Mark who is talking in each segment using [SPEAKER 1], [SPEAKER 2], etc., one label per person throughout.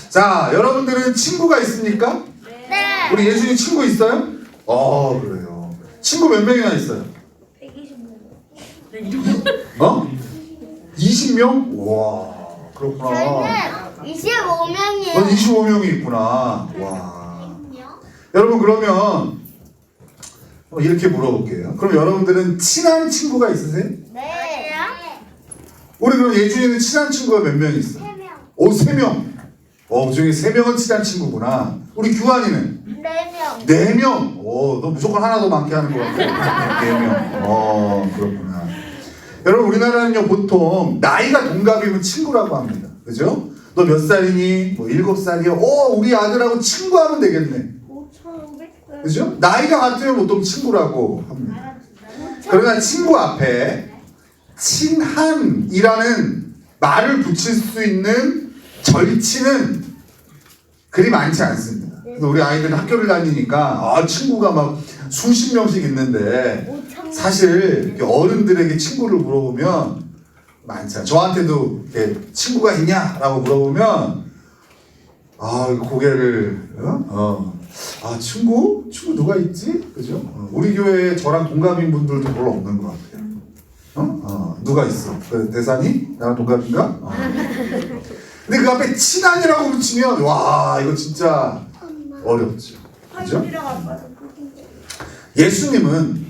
[SPEAKER 1] 자, 여러분들은 친구가 있습니까?
[SPEAKER 2] 네.
[SPEAKER 1] 우리 예수님 친구 있어요? 그래요. 친구 몇 명이나 있어요?
[SPEAKER 2] 120명.
[SPEAKER 1] 20명? 와, 그렇구나.
[SPEAKER 2] 저희는 25명이에요.
[SPEAKER 1] 25명이 있구나. 와. 여러분, 그러면 이렇게 물어볼게요. 그럼 여러분들은 친한 친구가 있으세요?
[SPEAKER 2] 네.
[SPEAKER 1] 우리 그럼 예준이는 친한 친구가 몇 명 있어?
[SPEAKER 2] 3명.
[SPEAKER 1] 오, 3명. 그 중에 3명은 친한 친구구나. 우리 규환이는?
[SPEAKER 2] 4명.
[SPEAKER 1] 4명. 너 무조건 하나 더 많게 하는 것 같아. 4명. 그렇구나. 여러분, 우리나라는요, 보통 나이가 동갑이면 친구라고 합니다. 그죠? 너 몇 살이니? 뭐 7살이요? 우리 아들하고 친구하면 되겠네.
[SPEAKER 2] 5,500살.
[SPEAKER 1] 그죠? 나이가 같으면 보통 친구라고 합니다. 그러나 친구 앞에 친한이라는 말을 붙일 수 있는 절치는 그리 많지 않습니다. 그래서 우리 아이들은 학교를 다니니까 친구가 막 수십 명씩 있는데 사실 이렇게 어른들에게 친구를 물어보면 많잖아요. 저한테도 이렇게 친구가 있냐라고 물어보면 고개를 친구? 친구 누가 있지? 그죠? 우리 교회에 저랑 동갑인 분들도 별로 없는 것 같아요. 누가 있어? 그 대산이? 나랑 동갑인가? 근데 그 앞에 친한이라고 붙이면 와, 이거 진짜 어렵죠. 그죠? 예수님은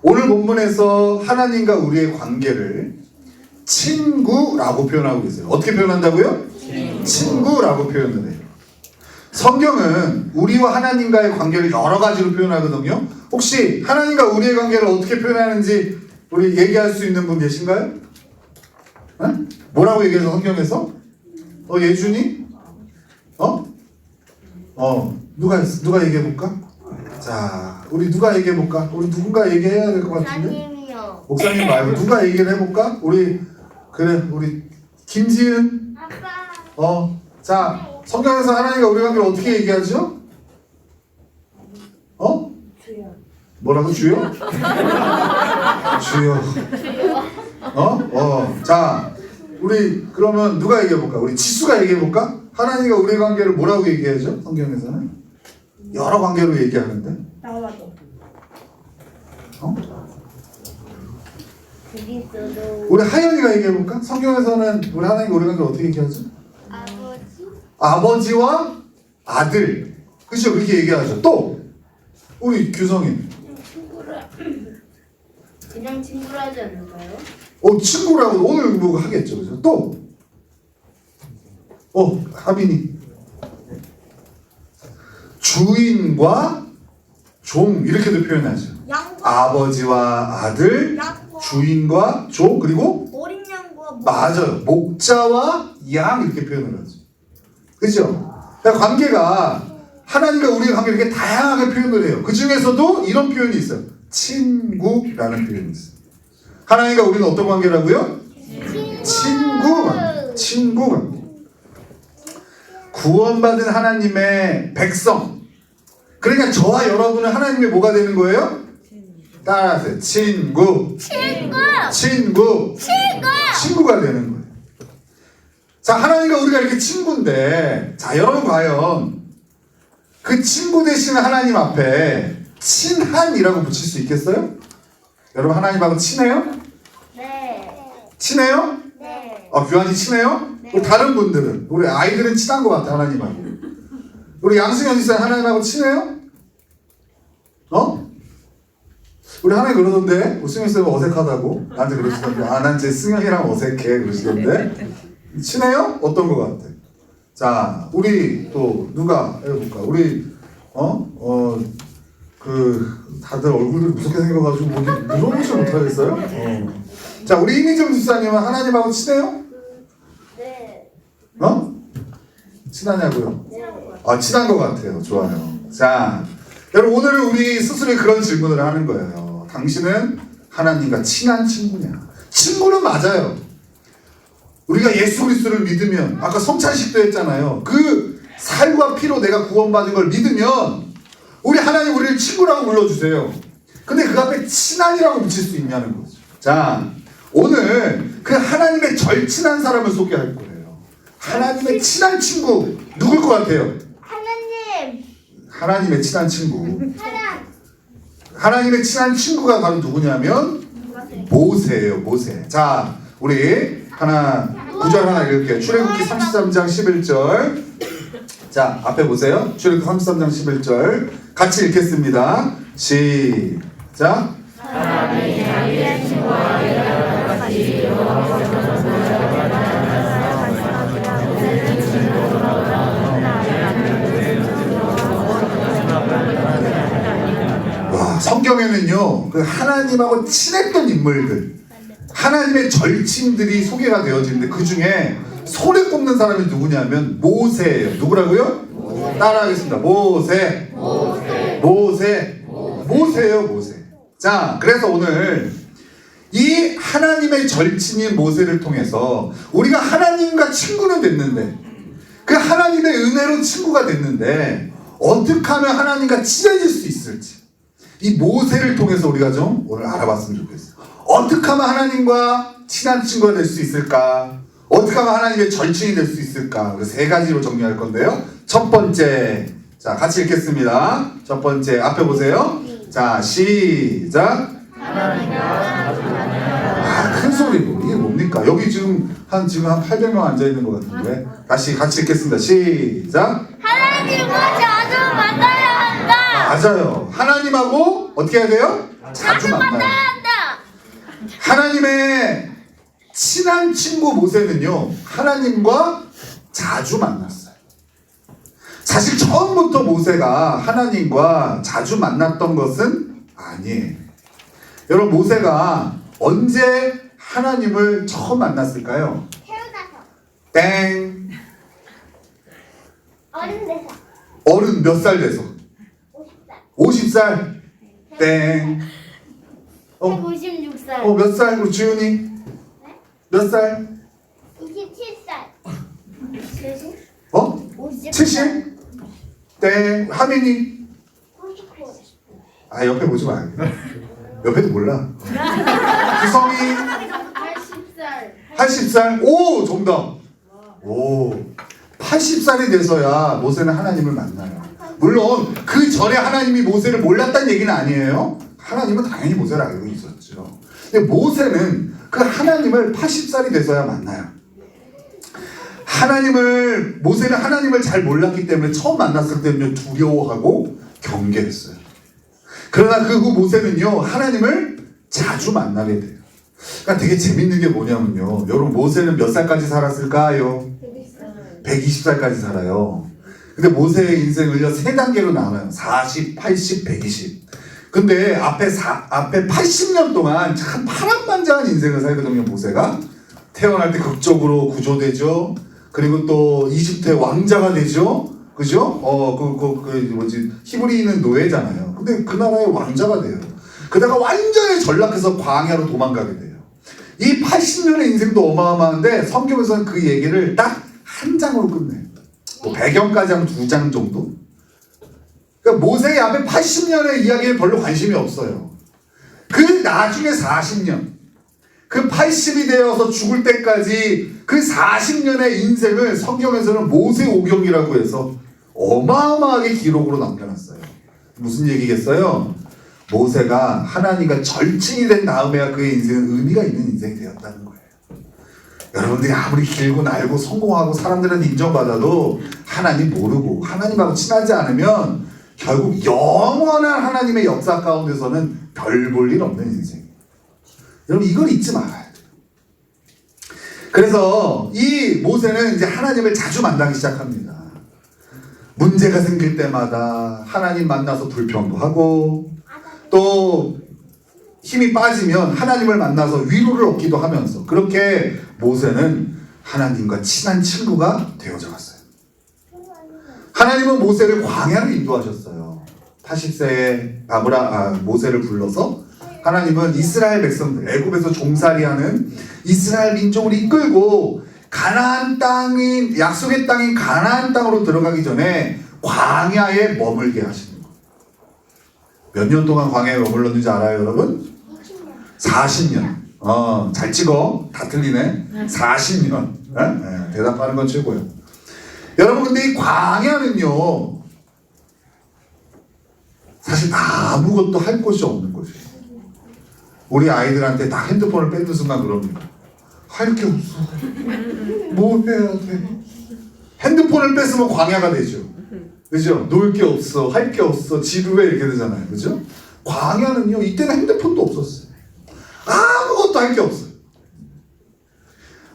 [SPEAKER 1] 오늘 본문에서 하나님과 우리의 관계를 친구라고 표현하고 계세요. 어떻게 표현한다고요? 친구라고 표현을 해요. 성경은 우리와 하나님과의 관계를 여러 가지로 표현하거든요. 혹시 하나님과 우리의 관계를 어떻게 표현하는지 우리 얘기할 수 있는 분 계신가요? 응? 뭐라고 얘기해서 성경에서? 예준이? 누가 얘기해볼까? 자, 우리 누가 얘기해볼까? 우리 누군가 얘기해야 될 것 같은데?
[SPEAKER 2] 목사님이요.
[SPEAKER 1] 목사님 말고 누가 얘기를 해볼까? 우리 김지은?
[SPEAKER 2] 아빠.
[SPEAKER 1] 자, 성경에서 하나님과 우리 관계를 어떻게 얘기하죠?
[SPEAKER 2] 주요.
[SPEAKER 1] 뭐라고? 주요? 주요. 자, 우리 그러면 누가 얘기해볼까? 우리 지수가 얘기해볼까? 하나님과 우리 관계를 뭐라고 얘기하죠? 성경에서는 여러 관계로 얘기하는데.
[SPEAKER 2] 나와도.
[SPEAKER 1] 우리 하연이가 얘기해볼까? 성경에서는 우리 하나님과 우리 관계를 어떻게 얘기하죠? 아버지와 아들. 그죠? 그렇게 얘기하죠. 또 우리 규성이.
[SPEAKER 2] 그냥 친구라 하지 않을까요?
[SPEAKER 1] 친구라고 오늘 뭐 하겠죠. 그죠? 또 하빈이. 주인과 종 이렇게도 표현하죠. 아버지와 아들, 주인과 종, 그리고
[SPEAKER 2] 어린 양과
[SPEAKER 1] 맞아요. 목자와 양 이렇게 표현을 하죠. 그죠? 그러니까 관계가 하나님과 우리의 관계를 이렇게 다양하게 표현을 해요. 그 중에서도 이런 표현이 있어요. 친구라는 표현이 있어요. 하나님과 우리는 어떤 관계라고요? 친구 관계. 구원받은 하나님의 백성. 그러니까 저와 여러분은 하나님의 뭐가 되는 거예요? 따라하세요. 친구가 되는 거예요. 자, 하나님과 우리가 이렇게 친구인데, 자, 여러분 과연 그 친구 되시는 하나님 앞에 친한이라고 붙일 수 있겠어요? 여러분 하나님하고 친해요?
[SPEAKER 2] 네.
[SPEAKER 1] 친해요?
[SPEAKER 2] 네.
[SPEAKER 1] 규환이 친해요?
[SPEAKER 2] 네.
[SPEAKER 1] 우리 다른 분들은, 우리 아이들은 친한 것 같아, 하나님하고. 우리 양승현 집사 하나님하고 친해요? 우리 하나님 그러던데, 우리 승현쌤은 어색하다고 나한테 그러시던데, 난 제 승현이랑 어색해 그러시던데. 친해요? 어떤 것 같아? 자, 우리 또 누가 해볼까? 우리 다들 얼굴들이 무섭게 생겨가지고 물어보지 못하겠어요? 자, 우리 이미정 집사님은 하나님하고 친해요?
[SPEAKER 2] 네.
[SPEAKER 1] 친하냐고요? 친한 것 같아요. 좋아요. 자, 여러분 오늘은 우리 스스로 그런 질문을 하는 거예요. 당신은 하나님과 친한 친구냐? 친구는 맞아요. 우리가 예수 그리스도를 믿으면, 아까 성찬식도 했잖아요. 그 살과 피로 내가 구원받은 걸 믿으면 우리 하나님 우리를 친구라고 불러주세요. 근데 그 앞에 친한이라고 붙일 수 있냐는 거죠. 자, 오늘 그 하나님의 절친한 사람을 소개할 거예요. 하나님의 친한 친구 누굴 것 같아요?
[SPEAKER 2] 하나님.
[SPEAKER 1] 하나님의 친한 친구.
[SPEAKER 2] 하나.
[SPEAKER 1] 하나님의 친한 친구가 바로 누구냐면 모세예요. 모세. 자, 우리 구절 하나 읽을게요. 출애굽기 33장 11절. 자, 앞에 보세요. 출애굽기 33장 11절. 같이 읽겠습니다. 시작.
[SPEAKER 3] 사람이 자기의 친구와 여러 가지
[SPEAKER 1] 와, 성경에는요, 그 하나님하고 친했던 인물들, 하나님의 절친들이 소개가 되어지는데 그 중에 손에 꼽는 사람이 누구냐면 모세예요. 누구라고요? 따라하겠습니다. 모세. 모세예요, 모세. 자, 그래서 오늘 이 하나님의 절친인 모세를 통해서 우리가 하나님과 친구는 됐는데 그 하나님의 은혜로 친구가 됐는데 어떻게 하면 하나님과 친해질 수 있을지 이 모세를 통해서 우리가 좀 오늘 알아봤으면 좋겠어요. 어떻게 하면 하나님과 친한 친구가 될 수 있을까? 어떻게 하면 하나님의 절친이 될 수 있을까? 그 세 가지로 정리할 건데요. 첫 번째, 자 같이 읽겠습니다. 첫 번째 앞에 보세요. 자 시작. 큰 소리로 이게 뭡니까? 여기 지금 한 800명 앉아 있는 것 같은데 다시 같이 읽겠습니다. 시작.
[SPEAKER 2] 하나님과 자주 만나야 한다.
[SPEAKER 1] 맞아요. 하나님하고 어떻게 해야 돼요? 자주 만나요.
[SPEAKER 2] 한다.
[SPEAKER 1] 하나님의 친한 친구 모세는요, 하나님과 자주 만났어요. 사실 처음부터 모세가 하나님과 자주 만났던 것은 아니에요. 여러분, 모세가 언제 하나님을 처음 만났을까요?
[SPEAKER 2] 태어나서.
[SPEAKER 1] 땡.
[SPEAKER 2] 어른 돼서.
[SPEAKER 1] 어른 몇 살 돼서?
[SPEAKER 2] 50살.
[SPEAKER 1] 50살? 땡.
[SPEAKER 2] 156살.
[SPEAKER 1] 몇 살? 우리 주윤이? 몇 살?
[SPEAKER 2] 27살. 70? 50살.
[SPEAKER 1] 70? 땡. 하민이?
[SPEAKER 2] 99.
[SPEAKER 1] 아, 옆에 보지 마요. 옆에도 몰라. 구성이?
[SPEAKER 2] 80살.
[SPEAKER 1] 80살? 오! 정답! 오! 80살이 돼서야 모세는 하나님을 만나요. 물론 그 전에 하나님이 모세를 몰랐다는 얘기는 아니에요. 하나님은 당연히 모세를 알고 있었죠. 근데 모세는 그 하나님을 80살이 돼서야 만나요. 모세는 하나님을 잘 몰랐기 때문에 처음 만났을 때는 두려워하고 경계했어요. 그러나 그 후 모세는요, 하나님을 자주 만나게 돼요. 그러니까 되게 재밌는 게 뭐냐면요. 여러분, 모세는 몇 살까지 살았을까요? 120살까지 살아요. 근데 모세의 인생을요, 세 단계로 나눠요. 40, 80, 120. 근데 앞에 80년 동안 참 파란만장한 인생을 살거든요, 모세가. 태어날 때 극적으로 구조되죠. 그리고 또 이집트의 왕자가 되죠. 그죠? 히브리인은 노예잖아요. 근데 그 나라의 왕자가 돼요. 그다가 완전히 전락해서 광야로 도망가게 돼요. 이 80년의 인생도 어마어마한데 성경에서는 그 얘기를 딱 한 장으로 끝내요. 뭐 배경까지 하면 2장 정도? 그러니까 모세의 앞에 80년의 이야기에 별로 관심이 없어요. 그 나중에 40년, 그 80이 되어서 죽을 때까지 그 40년의 인생을 성경에서는 모세오경이라고 해서 어마어마하게 기록으로 남겨놨어요. 무슨 얘기겠어요? 모세가 하나님과 절친이 된 다음에야 그의 인생은 의미가 있는 인생이 되었다는 거예요. 여러분들이 아무리 길고 날고 성공하고 사람들은 인정받아도 하나님 모르고 하나님하고 친하지 않으면 결국 영원한 하나님의 역사 가운데서는 별 볼 일 없는 인생이에요. 여러분, 이걸 잊지 말아야 돼요. 그래서 이 모세는 이제 하나님을 자주 만나기 시작합니다. 문제가 생길 때마다 하나님 만나서 불평도 하고 또 힘이 빠지면 하나님을 만나서 위로를 얻기도 하면서 그렇게 모세는 하나님과 친한 친구가 되어져 갔어요. 하나님은 모세를 광야로 인도하셨어요. 80세에 모세를 불러서 하나님은 이스라엘 백성들, 애굽에서 종살이하는 이스라엘 민족을 이끌고 가나안 땅인, 약속의 땅인 가나안 땅으로 들어가기 전에 광야에 머물게 하시는 거예요. 몇 년 동안 광야에 머물렀는지 알아요, 여러분? 40년. 잘 찍어. 다 틀리네. 40년. 대답하는 건 최고예요. 여러분 근데 이 광야는요 사실 아무것도 할 곳이 없는 곳이에요. 우리 아이들한테 다 핸드폰을 뺏는 순간 그럽니다. 할 게 없어. 뭐 해야 돼? 핸드폰을 뺏으면 광야가 되죠. 그죠? 놀 게 없어, 할 게 없어, 지루해 이렇게 되잖아요. 그죠? 광야는요 이때는 핸드폰도 없었어요. 아무것도 할 게 없어요.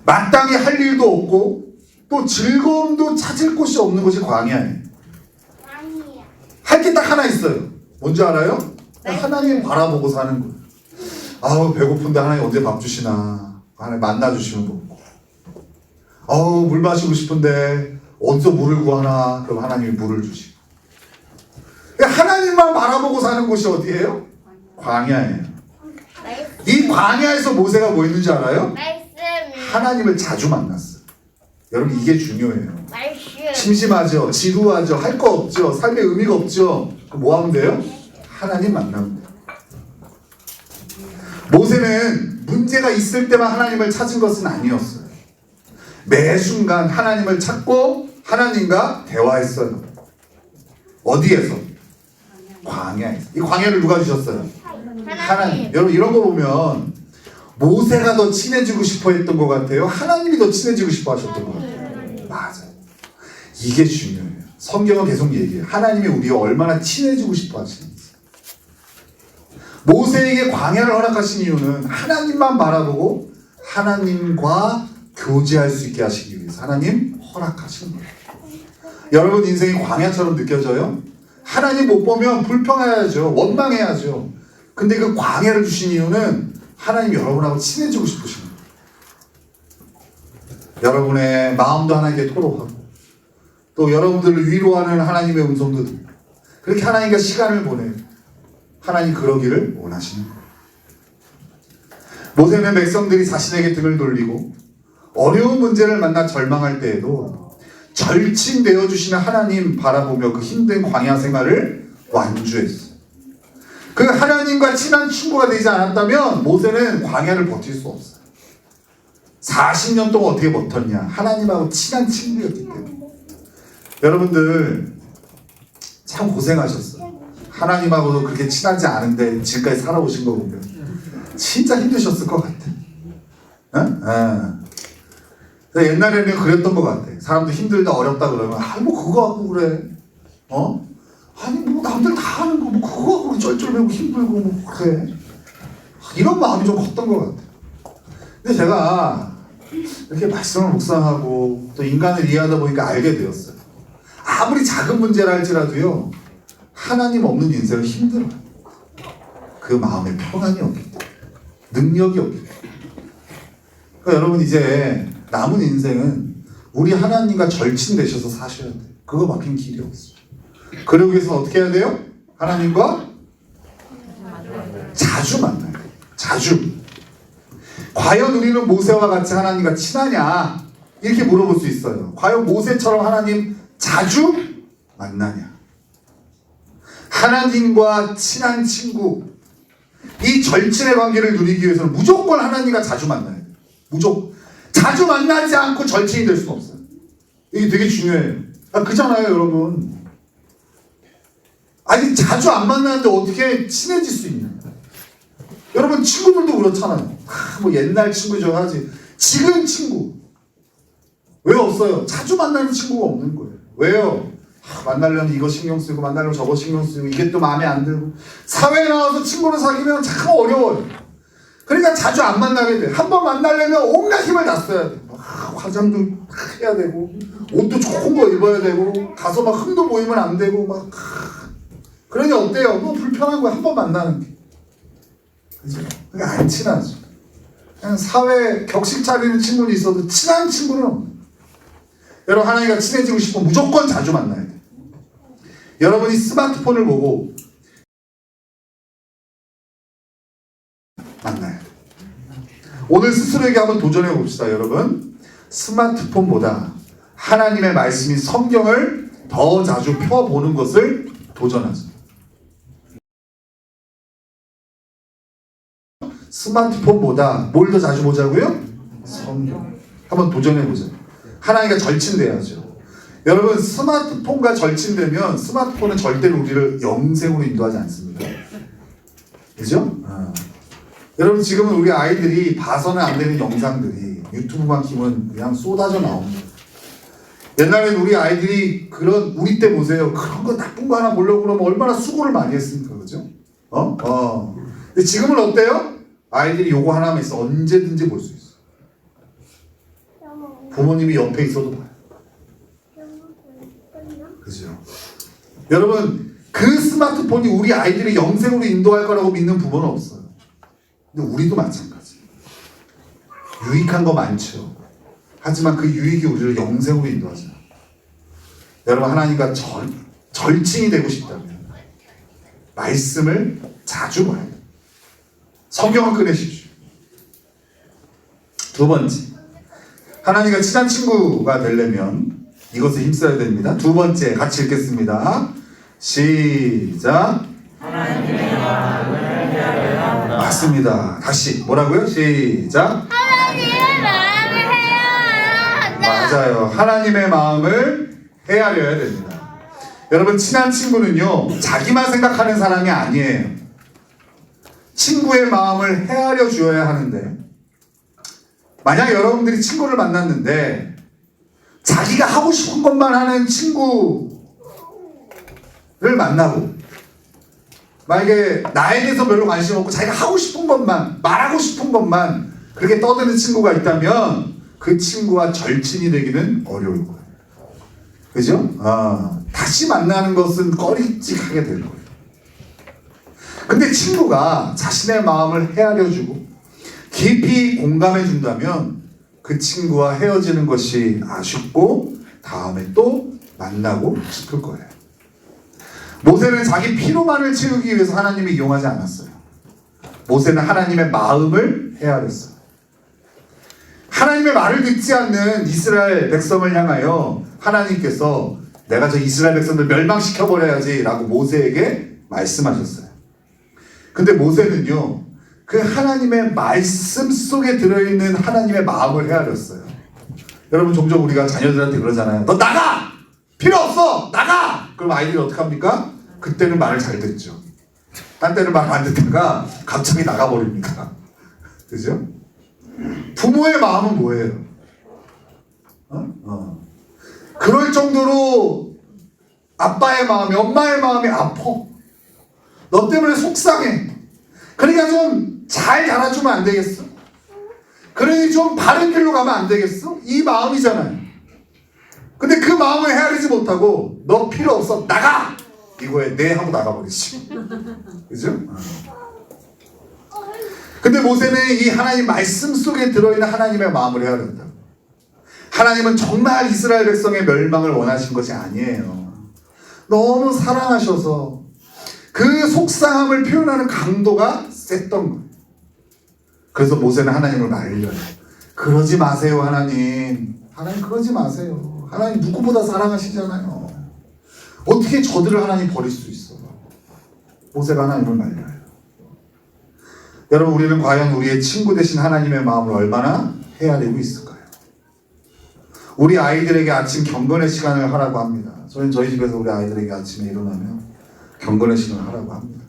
[SPEAKER 1] 마땅히 할 일도 없고 또 즐거움도 찾을 곳이 없는 것이 광야예요.
[SPEAKER 2] 아니야.
[SPEAKER 1] 할 게 딱 하나 있어요. 뭔지 알아요? 하나님 바라보고 사는 거예요. 아우 배고픈데 하나님 언제 밥 주시나. 하나님 만나주시면 먹고. 아우 물 마시고 싶은데 어디서 물을 구하나. 그럼 하나님이 물을 주시고. 하나님만 바라보고 사는 곳이 어디예요? 광야예요. 이 광야에서 모세가 뭐 했는지 알아요?
[SPEAKER 2] 말씀.
[SPEAKER 1] 하나님을 자주 만났어요. 여러분 이게 중요해요.
[SPEAKER 2] 말씀.
[SPEAKER 1] 심심하죠? 지루하죠? 할 거 없죠? 삶에 의미가 없죠? 그럼 뭐 하면 돼요? 하나님 만나면 돼요. 모세는 문제가 있을 때만 하나님을 찾은 것은 아니었어요. 매 순간 하나님을 찾고 하나님과 대화했어요. 어디에서? 광야에서. 이 광야를 누가 주셨어요? 하나님. 여러분 이런 거 보면 모세가 더 친해지고 싶어 했던 것 같아요? 하나님이 더 친해지고 싶어 하셨던 것 같아요? 맞아요. 이게 중요해요. 성경은 계속 얘기해요. 하나님이 우리와 얼마나 친해지고 싶어 하시는지. 모세에게 광야를 허락하신 이유는 하나님만 바라보고 하나님과 교제할 수 있게 하시기 위해서 하나님 허락하신 거예요. 여러분 인생이 광야처럼 느껴져요? 하나님 못 보면 불평해야죠. 원망해야죠. 근데 그 광야를 주신 이유는 하나님 여러분하고 친해지고 싶으신 거예요. 여러분의 마음도 하나님께 토로하고 또 여러분들을 위로하는 하나님의 음성도 듣고 그렇게 하나님과 시간을 보내요. 하나님 그러기를 원하시는 거예요. 모세는 백성들이 자신에게 등을 돌리고 어려운 문제를 만나 절망할 때에도 절친되어 주시는 하나님 바라보며 그 힘든 광야 생활을 완주했어요. 그 하나님과 친한 친구가 되지 않았다면 모세는 광야를 버틸 수 없어요. 40년 동안 어떻게 버텼냐? 하나님하고 친한 친구였기 때문에. 여러분들 참 고생하셨어요. 하나님하고도 그렇게 친하지 않은데 지금까지 살아오신 거 보면 진짜 힘드셨을 것 같아. 응? 옛날에는 그랬던 것 같아. 사람들 힘들다 어렵다 그러면 뭐 그거 하고 그래. 아니 뭐 남들 다 하는 거 뭐 그거 하고 쩔쩔매고 힘들고 뭐 그래. 이런 마음이 좀 컸던 것 같아. 근데 제가 이렇게 말씀을 묵상하고 또 인간을 이해하다 보니까 알게 되었어요. 아무리 작은 문제라 할지라도요 하나님 없는 인생은 힘들어요. 그 마음에 평안이 없기 때문에 능력이 없기 때문에. 그러니까 여러분 이제 남은 인생은 우리 하나님과 절친되셔서 사셔야 돼요. 그거 막힌 길이 없어요. 그러기 위해서 어떻게 해야 돼요? 하나님과 자주 만나요. 자주. 과연 우리는 모세와 같이 하나님과 친하냐? 이렇게 물어볼 수 있어요. 과연 모세처럼 하나님 자주 만나냐? 하나님과 친한 친구, 이 절친의 관계를 누리기 위해서는 무조건 하나님과 자주 만나야 돼요. 무조건. 자주 만나지 않고 절친이 될 수는 없어요. 이게 되게 중요해요. 그잖아요, 여러분. 아니, 자주 안 만나는데 어떻게 친해질 수 있냐? 여러분, 친구들도 그렇잖아요. 뭐 옛날 친구죠 하지. 지금 친구. 왜 없어요? 자주 만나는 친구가 없는 거예요. 왜요? 만나려면 이거 신경 쓰고 만나려면 저거 신경 쓰고 이게 또 마음에 안 들고 사회에 나와서 친구를 사귀면 참 어려워요. 그러니까 자주 안 만나게 돼. 한 번 만나려면 온갖 힘을 다 써야 돼. 화장도 해야 되고 옷도 좋은 거 입어야 되고 가서 막 흠도 보이면 안 되고 막 그러니 어때요? 뭐 불편한 거야. 한 번 만나는 게. 그죠? 그러니까 안 친하죠. 그냥 사회 격식 차리는 친구는 있어도 친한 친구는 없는. 여러분 하나님과 친해지고 싶으면 무조건 자주 만나야 돼. 여러분이 스마트폰을 보고 만나야 돼. 오늘 스스로에게 한번 도전해 봅시다. 여러분 스마트폰보다 하나님의 말씀인 성경을 더 자주 펴보는 것을 도전하죠. 스마트폰보다 뭘 더 자주 보자고요? 성경. 한번 도전해 보세요. 하나님과 절친돼야죠. 여러분 스마트폰과 절친되면 스마트폰은 절대로 우리를 영생으로 인도하지 않습니다. 그죠? 여러분 지금은 우리 아이들이 봐서는 안 되는 영상들이 유튜브만 키면 그냥 쏟아져 나옵니다. 옛날에는 우리 아이들이 우리 때 보세요. 그런 거 나쁜 거 하나 보려고 그러면 얼마나 수고를 많이 했습니까? 그죠? 근데 지금은 어때요? 아이들이 요거 하나만 있어 언제든지 볼 수 있어. 부모님이 옆에 있어도 봐요. 그죠? 여러분 그 스마트폰이 우리 아이들을 영생으로 인도할 거라고 믿는 부모는 없어요. 근데 우리도 마찬가지. 유익한 거 많죠. 하지만 그 유익이 우리를 영생으로 인도하잖아요. 여러분 하나님과 절친이 되고 싶다면 말씀을 자주 봐야 돼요. 성경을 꺼내십시오. 두 번째, 하나님과 친한 친구가 되려면 이것을 힘써야 됩니다. 두 번째, 같이 읽겠습니다. 시작.
[SPEAKER 3] 하나님의 마음을 헤아려야 한다.
[SPEAKER 1] 맞습니다. 다시 뭐라고요? 시작.
[SPEAKER 2] 하나님의 마음을 헤아려야 한다.
[SPEAKER 1] 맞아요. 하나님의 마음을 헤아려야 됩니다. 여러분 친한 친구는요 자기만 생각하는 사람이 아니에요. 친구의 마음을 헤아려 주어야 하는데 만약 여러분들이 친구를 만났는데 자기가 하고 싶은 것만 하는 친구를 만나고 만약에 나에 대해서 별로 관심 없고 자기가 하고 싶은 것만 말하고 싶은 것만 그렇게 떠드는 친구가 있다면 그 친구와 절친이 되기는 어려울 거예요. 그죠? 다시 만나는 것은 꺼리직하게 될 거예요. 근데 친구가 자신의 마음을 헤아려주고 깊이 공감해준다면 그 친구와 헤어지는 것이 아쉽고 다음에 또 만나고 싶을 거예요. 모세는 자기 피로만을 채우기 위해서 하나님을 이용하지 않았어요. 모세는 하나님의 마음을 헤아렸어요. 하나님의 말을 듣지 않는 이스라엘 백성을 향하여 하나님께서 내가 저 이스라엘 백성들 멸망시켜버려야지 라고 모세에게 말씀하셨어요. 근데 모세는요 그 하나님의 말씀 속에 들어있는 하나님의 마음을 헤아렸어요. 여러분 종종 우리가 자녀들한테 그러잖아요. 너 나가! 필요 없어! 나가! 그럼 아이들이 어떻게 합니까? 그때는 말을 잘 듣죠. 딴 때는 말 안 듣다가 갑자기 나가버립니다. 그죠? 부모의 마음은 뭐예요? 그럴 정도로 아빠의 마음이 엄마의 마음이 아파. 너 때문에 속상해. 그러니까 좀 잘 자라주면 안 되겠어? 그러니 좀 바른 길로 가면 안 되겠어? 이 마음이잖아요. 근데 그 마음을 헤아리지 못하고 너 필요 없어 나가! 이거에 네 하고 나가버리지. 그죠? 근데 모세는 이 하나님 말씀 속에 들어있는 하나님의 마음을 헤아렸다. 하나님은 정말 이스라엘 백성의 멸망을 원하신 것이 아니에요. 너무 사랑하셔서 그 속상함을 표현하는 강도가 셌던 거예요. 그래서 모세는 하나님을 말려요. 그러지 마세요 하나님. 하나님 그러지 마세요. 하나님 누구보다 사랑하시잖아요. 어떻게 저들을 하나님 버릴 수 있어? 모세가 하나님을 말려요. 여러분 우리는 과연 우리의 친구 되신 하나님의 마음을 얼마나 헤아리고 있을까요? 우리 아이들에게 아침 경건의 시간을 하라고 합니다. 저희 집에서 우리 아이들에게 아침에 일어나면 경건의 시간을 하라고 합니다.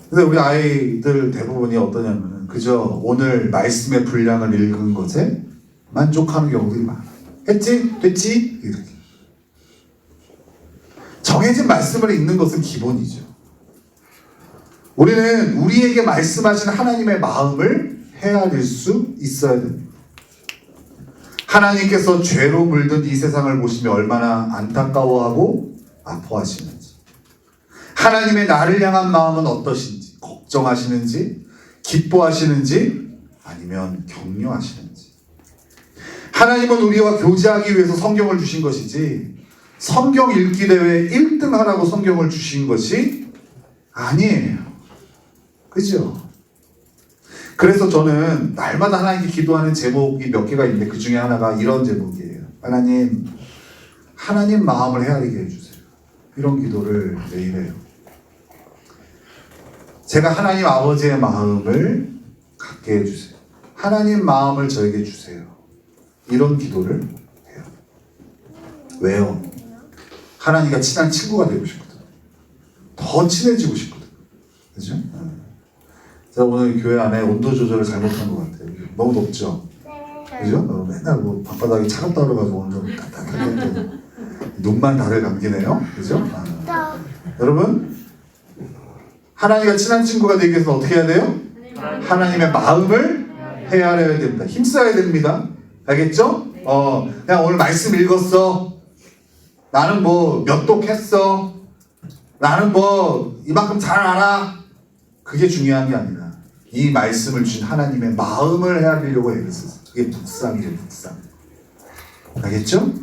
[SPEAKER 1] 근데 우리 아이들 대부분이 어떠냐면 그저 오늘 말씀의 분량을 읽은 것에 만족하는 경우들이 많아요. 했지? 됐지? 이렇게. 정해진 말씀을 읽는 것은 기본이죠. 우리는 우리에게 말씀하신 하나님의 마음을 헤아릴 수 있어야 됩니다. 하나님께서 죄로 물든 이 세상을 보시며 얼마나 안타까워하고 아파하시는지, 하나님의 나를 향한 마음은 어떠신지, 걱정하시는지, 기뻐하시는지, 아니면 격려하시는지. 하나님은 우리와 교제하기 위해서 성경을 주신 것이지 성경 읽기 대회 1등 하라고 성경을 주신 것이 아니에요. 그죠? 그래서 저는 날마다 하나님께 기도하는 제목이 몇 개가 있는데 그 중에 하나가 이런 제목이에요. 하나님 마음을 헤아리게 해주세요. 이런 기도를 매일 해요. 제가 하나님 아버지의 마음을 갖게 해주세요. 하나님 마음을 저에게 주세요. 이런 기도를 해요. 왜요? 하나님과 친한 친구가 되고 싶거든. 더 친해지고 싶거든. 그죠? 제가 오늘 교회 안에 온도 조절을 잘못한 것 같아요. 너무 높죠? 그죠? 맨날 뭐 밤바닥이 차갑다 그래가지고 오늘 좀 따뜻하게 눈만 다들 감기네요. 그죠? 여러분, 하나님과 친한 친구가 되기 위해서 어떻게 해야 돼요? 하나님의 마음을 헤아려야 됩니다. 힘써야 됩니다. 알겠죠? 그냥 오늘 말씀 읽었어. 나는 뭐 몇 독 했어. 나는 뭐 이만큼 잘 알아. 그게 중요한 게 아니라 이 말씀을 주신 하나님의 마음을 헤아리려고 애를 썼어요. 그게 묵상이에요, 묵상. 알겠죠?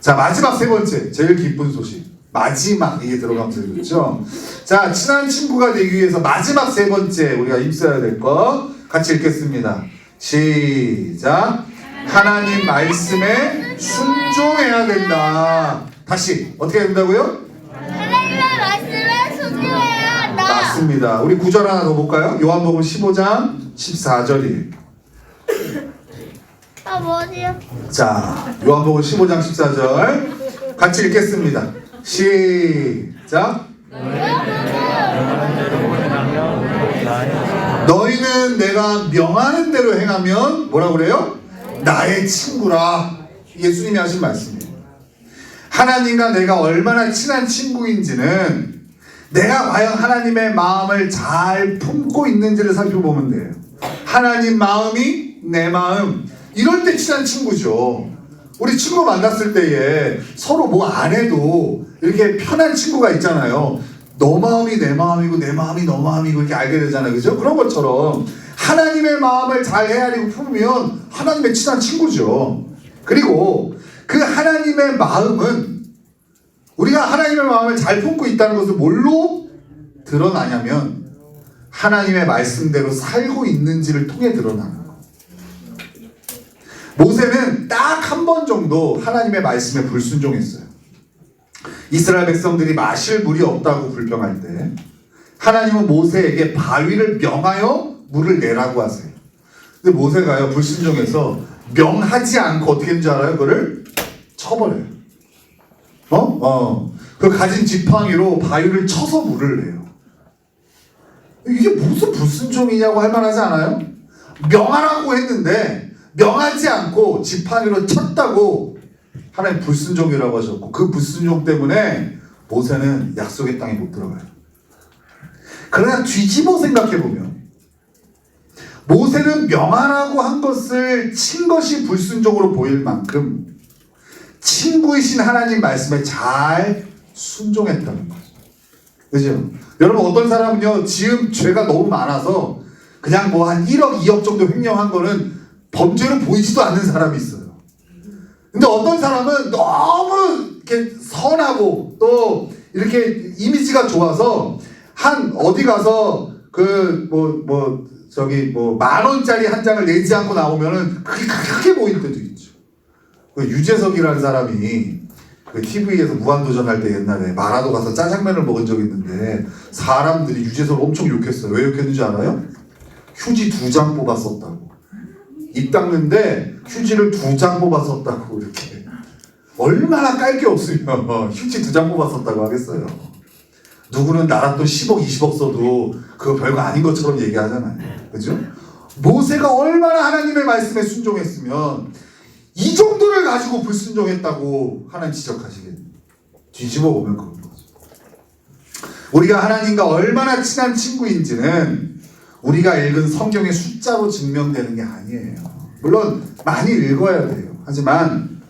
[SPEAKER 1] 자, 마지막 세 번째, 제일 기쁜 소식. 마지막 이게 들어가면서 그렇죠? 자, 친한 친구가 되기 위해서 마지막 세 번째 우리가 힘써야 될 거 같이 읽겠습니다. 시작. 하나님 말씀에 순종해야 된다. 다시 어떻게 해야 된다고요?
[SPEAKER 2] 하나님의 말씀에 순종해야 한다.
[SPEAKER 1] 맞습니다. 우리 구절 하나 더 볼까요? 요한복음 15장 14절이에요.
[SPEAKER 2] 뭐지요?
[SPEAKER 1] 자, 요한복음 15장 14절 같이 읽겠습니다. 시작. 너희는 내가 명하는 대로 행하면 뭐라고 그래요? 나의 친구라. 예수님이 하신 말씀이에요. 하나님과 내가 얼마나 친한 친구인지는 내가 과연 하나님의 마음을 잘 품고 있는지를 살펴보면 돼요. 하나님 마음이 내 마음, 이럴 때 친한 친구죠. 우리 친구 만났을 때에 서로 뭐 안 해도 이렇게 편한 친구가 있잖아요. 너 마음이 내 마음이고 내 마음이 너 마음이고 이렇게 알게 되잖아요. 그죠? 그런 것처럼 하나님의 마음을 잘 헤아리고 품으면 하나님의 친한 친구죠. 그리고 그 하나님의 마음은 우리가 하나님의 마음을 잘 품고 있다는 것을 뭘로 드러나냐면 하나님의 말씀대로 살고 있는지를 통해 드러나는 거예요. 모세는 딱 한 번 정도 하나님의 말씀에 불순종했어요. 이스라엘 백성들이 마실 물이 없다고 불평할 때 하나님은 모세에게 바위를 명하여 물을 내라고 하세요. 근데 모세가요 불순종해서 명하지 않고 어떻게 했는지 알아요? 그거를 쳐버려요. 그 가진 지팡이로 바위를 쳐서 물을 내요. 이게 무슨 불순종이냐고 할 만하지 않아요? 명하라고 했는데 명하지 않고 지팡이로 쳤다고 하나님 불순종이라고 하셨고 그 불순종 때문에 모세는 약속의 땅에 못 들어가요. 그러나 뒤집어 생각해보면 모세는 명하라고 한 것을 친 것이 불순종으로 보일 만큼 친구이신 하나님 말씀에 잘 순종했다는 거죠. 그죠? 여러분 어떤 사람은요 지금 죄가 너무 많아서 그냥 뭐 한 1억 2억 정도 횡령한 거는 범죄로 보이지도 않는 사람이 있어요. 근데 어떤 사람은 너무 이렇게 선하고 또 이렇게 이미지가 좋아서 한 어디 가서 그 저기 10,000원짜리 한 장을 내지 않고 나오면은 그게 크게 보일 때도 있죠. 그 유재석이라는 사람이 그 TV에서 무한도전 할 때 옛날에 마라도 가서 짜장면을 먹은 적이 있는데 사람들이 유재석을 엄청 욕했어요. 왜 욕했는지 알아요? 휴지 2장 뽑아 썼다고. 입 닦는데 휴지를 2장 뽑아 썼다고. 이렇게 얼마나 깔 게 없으면 휴지 2장 뽑아 썼다고 하겠어요. 누구는 나라 또 10억 20억 써도 그거 별거 아닌 것처럼 얘기하잖아요. 그죠? 모세가 얼마나 하나님의 말씀에 순종했으면 이 정도를 가지고 불순종했다고 하나님 지적하시겠네요. 뒤집어 보면 그런 거죠. 우리가 하나님과 얼마나 친한 친구인지는 우리가 읽은 성경의 숫자로 증명되는 게 아니에요. 물론 많이 읽어야 돼요. 하지만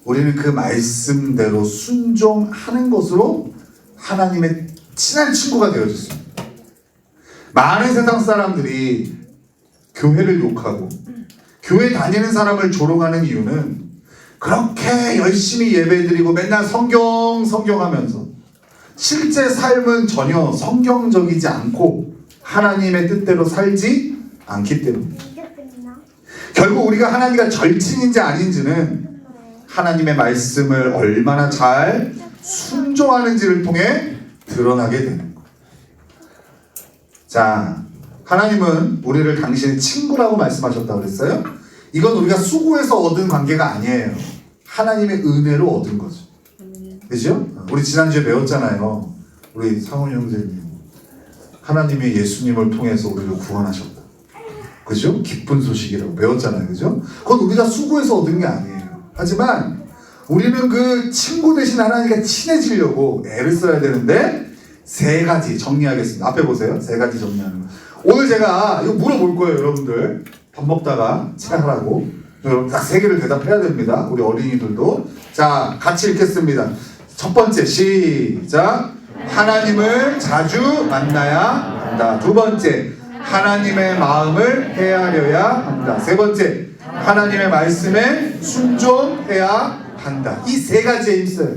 [SPEAKER 1] 우리는 그 말씀대로 순종하는 것으로 하나님의 친한 친구가 되어졌습니다. 많은 세상 사람들이 교회를 욕하고 교회 다니는 사람을 조롱하는 이유는 그렇게 열심히 예배드리고 맨날 성경하면서 실제 삶은 전혀 성경적이지 않고 하나님의 뜻대로 살지 않기 때문입니다. 결국 우리가 하나님과 절친인지 아닌지는 하나님의 말씀을 얼마나 잘 순종하는지를 통해 드러나게 되는 거예요. 자, 하나님은 우리를 당신의 친구라고 말씀하셨다고 그랬어요. 이건 우리가 수고해서 얻은 관계가 아니에요. 하나님의 은혜로 얻은 거죠. 그죠? 우리 지난주에 배웠잖아요. 우리 상훈 형제님. 하나님이 예수님을 통해서 우리를 구원하셨다. 그죠? 기쁜 소식이라고 배웠잖아요. 그죠? 그건 우리가 수고해서 얻은 게 아니에요. 하지만 우리는 그 친구 대신 하나님과 친해지려고 애를 써야 되는데 세 가지 정리하겠습니다. 앞에 보세요. 세 가지 정리하는 거. 오늘 제가 이거 물어볼 거예요. 여러분들. 밥 먹다가 치하라고. 여러분 딱 세 개를 대답해야 됩니다. 우리 어린이들도. 자, 같이 읽겠습니다. 첫 번째 시작. 하나님을 자주 만나야 한다. 두 번째, 하나님의 마음을 헤아려야 한다. 세 번째, 하나님의 말씀에 순종해야 한다. 이 세 가지에 힘써요.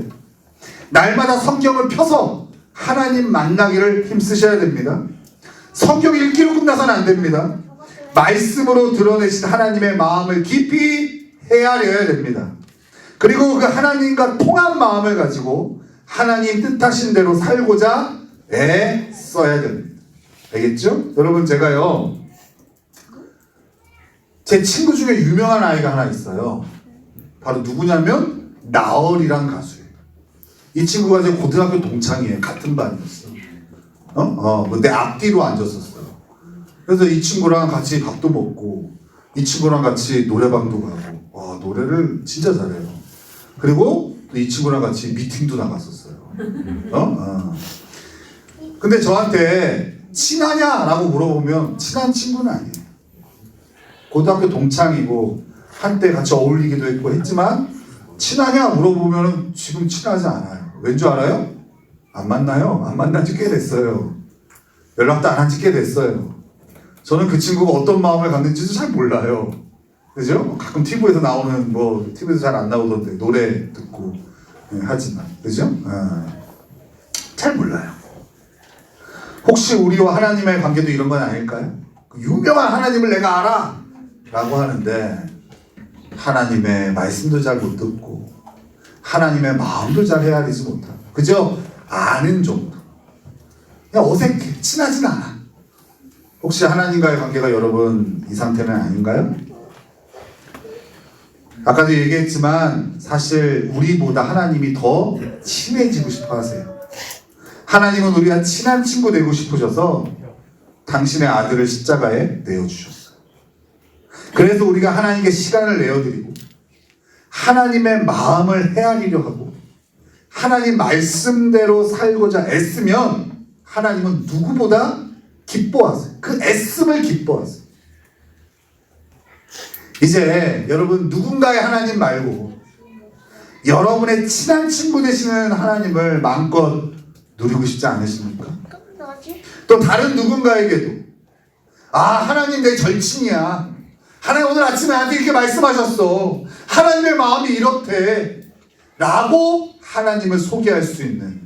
[SPEAKER 1] 날마다 성경을 펴서 하나님 만나기를 힘쓰셔야 됩니다. 성경 읽기로 끝나서는 안 됩니다. 말씀으로 드러내신 하나님의 마음을 깊이 헤아려야 됩니다. 그리고 그 하나님과 통한 마음을 가지고 하나님 뜻하신 대로 살고자 애써야 됩니다. 알겠죠? 여러분 제가요 제 친구 중에 유명한 아이가 하나 있어요. 바로 누구냐면 나얼이란 가수예요. 이 친구가 제 고등학교 동창이에요. 같은 반이었어. 내 앞뒤로 앉았었어요. 그래서 이 친구랑 같이 밥도 먹고 이 친구랑 같이 노래방도 가고 와 노래를 진짜 잘해요. 그리고 이 친구랑 같이 미팅도 나갔었어요. 근데 저한테 친하냐라고 물어보면 친한 친구는 아니에요. 고등학교 동창이고 한때 같이 어울리기도 했고 했지만 친하냐 물어보면 지금 친하지 않아요. 왠 줄 알아요? 안 만나요. 안 만난 지 꽤 됐어요. 연락도 안 한 지 꽤 됐어요. 저는 그 친구가 어떤 마음을 갖는지도 잘 몰라요. 그죠? 가끔 TV에서 나오는 TV에서 잘 안 나오던데 노래 듣고 하지만 그죠? 잘 몰라요. 혹시 우리와 하나님의 관계도 이런 건 아닐까요? 유명한 하나님을 내가 알아! 라고 하는데 하나님의 말씀도 잘 못 듣고 하나님의 마음도 잘 헤아리지 못하고 그죠? 아는 정도. 그냥 어색해. 친하진 않아. 혹시 하나님과의 관계가 여러분 이 상태는 아닌가요? 아까도 얘기했지만 사실 우리보다 하나님이 더 친해지고 싶어 하세요. 하나님은 우리가 친한 친구 되고 싶으셔서 당신의 아들을 십자가에 내어주셨어요. 그래서 우리가 하나님께 시간을 내어드리고 하나님의 마음을 헤아리려 하고 하나님 말씀대로 살고자 애쓰면 하나님은 누구보다 기뻐하세요. 그 애씀을 기뻐하세요. 이제 여러분 누군가의 하나님 말고 여러분의 친한 친구 되시는 하나님을 마음껏 누리고 싶지 않으십니까? 또 다른 누군가에게도 하나님 내 절친이야. 하나님 오늘 아침에 나한테 이렇게 말씀하셨어. 하나님의 마음이 이렇대. 라고 하나님을 소개할 수 있는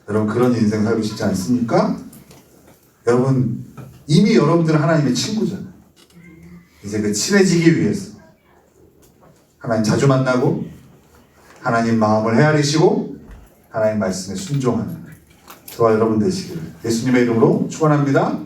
[SPEAKER 1] 여러분 그런 인생 살고 싶지 않습니까? 여러분 이미 여러분들은 하나님의 친구잖아요. 이제 그 친해지기 위해서 하나님 자주 만나고 하나님 마음을 헤아리시고 하나님 말씀에 순종하는 저와 여러분 되시기를 예수님의 이름으로 축원합니다.